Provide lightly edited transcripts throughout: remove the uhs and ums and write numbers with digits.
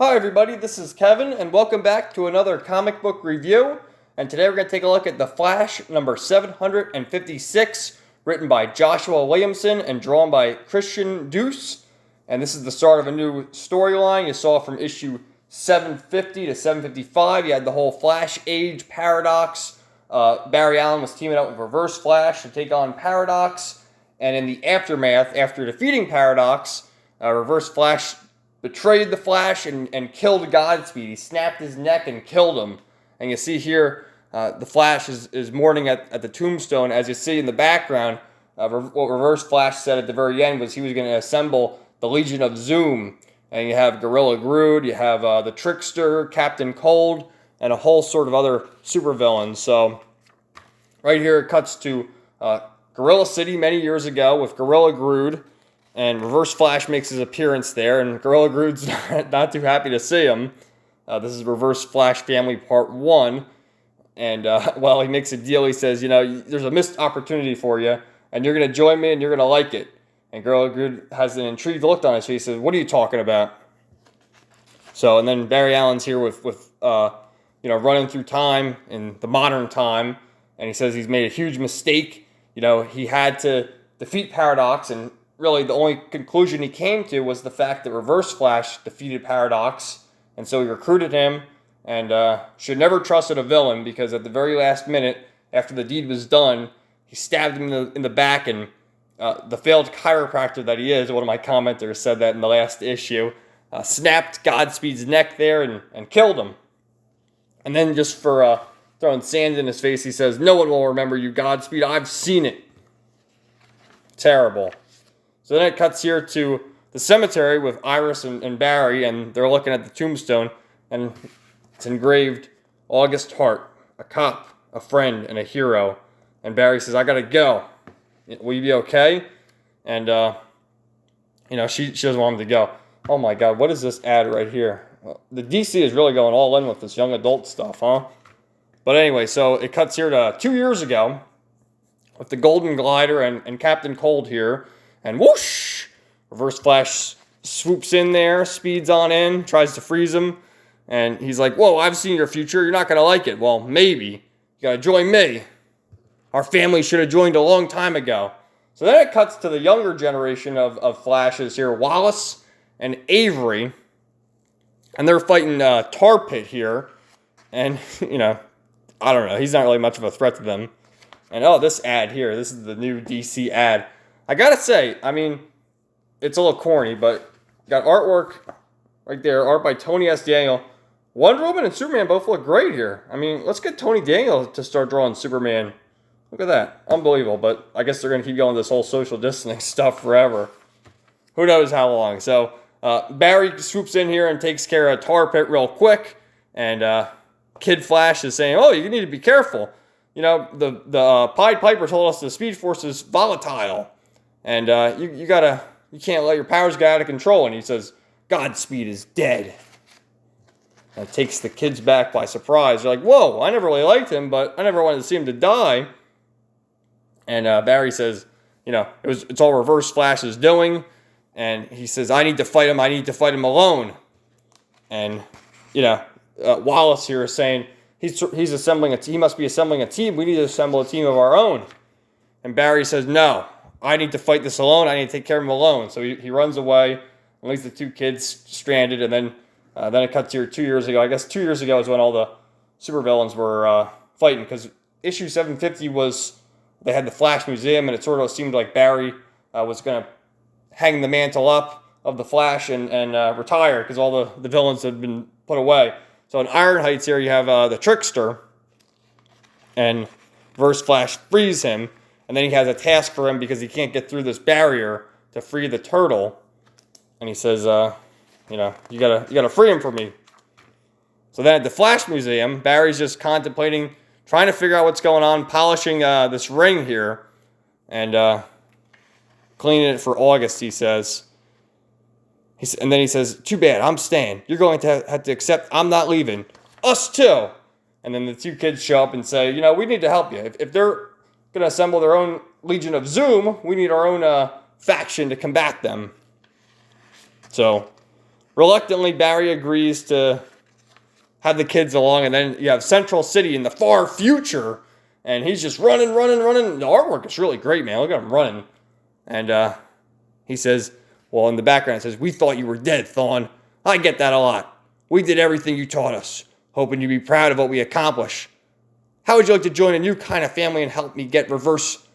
Hi everybody, this is Kevin, and welcome back to another comic book review. And today we're going to take a look at The Flash number 756, written by Joshua Williamson and drawn by Christian Duce. And this is the start of a new storyline. You saw from issue 750 to 755, you had the whole Flash Age paradox. Barry Allen was teaming up with Reverse Flash to take on Paradox. And in the aftermath, after defeating Paradox, Reverse Flash betrayed the Flash and killed Godspeed. He snapped his neck and killed him. And you see here, the Flash is mourning at the tombstone. As you see in the background, what Reverse Flash said at the very end was he was going to assemble the Legion of Zoom. And you have Gorilla Grodd, you have the Trickster, Captain Cold, and a whole sort of other supervillains. So right here it cuts to Gorilla City many years ago with Gorilla Grodd. And Reverse Flash makes his appearance there, and Gorilla Grodd's not too happy to see him. This is Reverse Flash Family Part 1. And, he makes a deal. He says, there's a missed opportunity for you, and you're going to join me, and you're going to like it. And Gorilla Grodd has an intrigued look on his face. He says, what are you talking about? So, and then Barry Allen's here with running through time in the modern time. And he says he's made a huge mistake. He had to defeat Paradox, and really, the only conclusion he came to was the fact that Reverse Flash defeated Paradox, and so he recruited him, and should never trusted a villain, because at the very last minute, after the deed was done, he stabbed him in the back, and the failed chiropractor that he is, one of my commenters said that in the last issue, snapped Godspeed's neck there and killed him. And then just for throwing sand in his face, he says, no one will remember you, Godspeed, I've seen it. Terrible. So then it cuts here to the cemetery with Iris and Barry, and they're looking at the tombstone, and it's engraved, August Hart, a cop, a friend, and a hero. And Barry says, I gotta go. Will you be okay? And, she doesn't want him to go. Oh my God, what is this ad right here? The DC is really going all in with this young adult stuff, huh? But anyway, so it cuts here to 2 years ago with the Golden Glider and Captain Cold here. And whoosh! Reverse Flash swoops in there, speeds on in, tries to freeze him. And he's like, whoa, I've seen your future. You're not going to like it. Well, maybe. You got to join me. Our family should have joined a long time ago. So then it cuts to the younger generation of Flashes here, Wallace and Avery. And they're fighting Tar Pit here. And, I don't know. He's not really much of a threat to them. And, this ad here. This is the new DC ad. I gotta say, it's a little corny, but got artwork right there, art by Tony S. Daniel. Wonder Woman and Superman both look great here. Let's get Tony Daniel to start drawing Superman. Look at that. Unbelievable, but I guess they're going to keep going this whole social distancing stuff forever. Who knows how long. So, Barry swoops in here and takes care of Tar Pit real quick, and Kid Flash is saying, you need to be careful. The Pied Piper told us the Speed Force is volatile. And you can't let your powers get out of control. And he says, Godspeed is dead. And it takes the kids back by surprise. They're like, whoa, I never really liked him, but I never wanted to see him to die. And Barry says, it's all Reverse Flash's doing. And he says, I need to fight him alone. And, Wallace here is saying, he's assembling he must be assembling a team. We need to assemble a team of our own. And Barry says, no. I need to fight this alone. I need to take care of him alone. So he runs away and leaves the two kids stranded. And then it cuts here 2 years ago. I guess 2 years ago is when all the supervillains were fighting. Because issue 750 they had the Flash Museum. And it sort of seemed like Barry was going to hang the mantle up of the Flash and retire. Because all the villains had been put away. So in Iron Heights here you have the Trickster. And Reverse Flash frees him. And then he has a task for him because he can't get through this barrier to free the turtle. And he says, you gotta free him for me. So then at the Flash Museum, Barry's just contemplating, trying to figure out what's going on, polishing this ring here. And cleaning it for August, he says. And then he says, too bad, I'm staying. You're going to have to accept I'm not leaving. Us too. And then the two kids show up and say, we need to help you. If they're going to assemble their own Legion of Zoom, we need our own faction to combat them. So reluctantly, Barry agrees to have the kids along, and then you have Central City in the far future, and he's just running. The artwork is really great, man. Look at him running. And he says, well, in the background, it says, we thought you were dead, Thawne. I get that a lot. We did everything you taught us, hoping you'd be proud of what we accomplished. How would you like to join a new kind of family and help me get reverse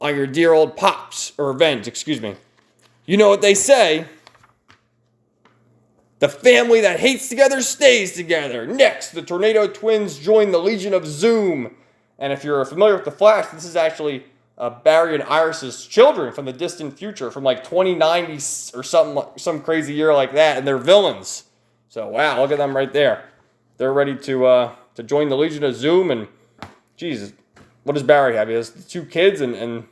on your dear old pops, or revenge, excuse me. You know what they say. The family that hates together stays together. Next, the Tornado Twins join the Legion of Zoom. And if you're familiar with The Flash, this is actually Barry and Iris's children from the distant future, from like 2090 or something, some crazy year like that, and they're villains. So wow, look at them right there. They're ready to join the Legion of Zoom. And Jesus, what does Barry have? He has 2 kids, and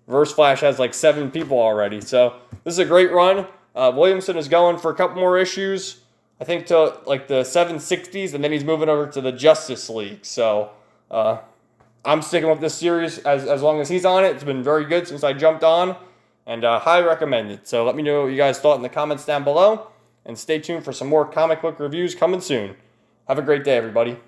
Reverse Flash has like 7 people already. So this is a great run. Williamson is going for a couple more issues, I think to like the 760s, and then he's moving over to the Justice League. So I'm sticking with this series as long as he's on it. It's been very good since I jumped on, and highly recommend it. So let me know what you guys thought in the comments down below, and stay tuned for some more comic book reviews coming soon. Have a great day, everybody.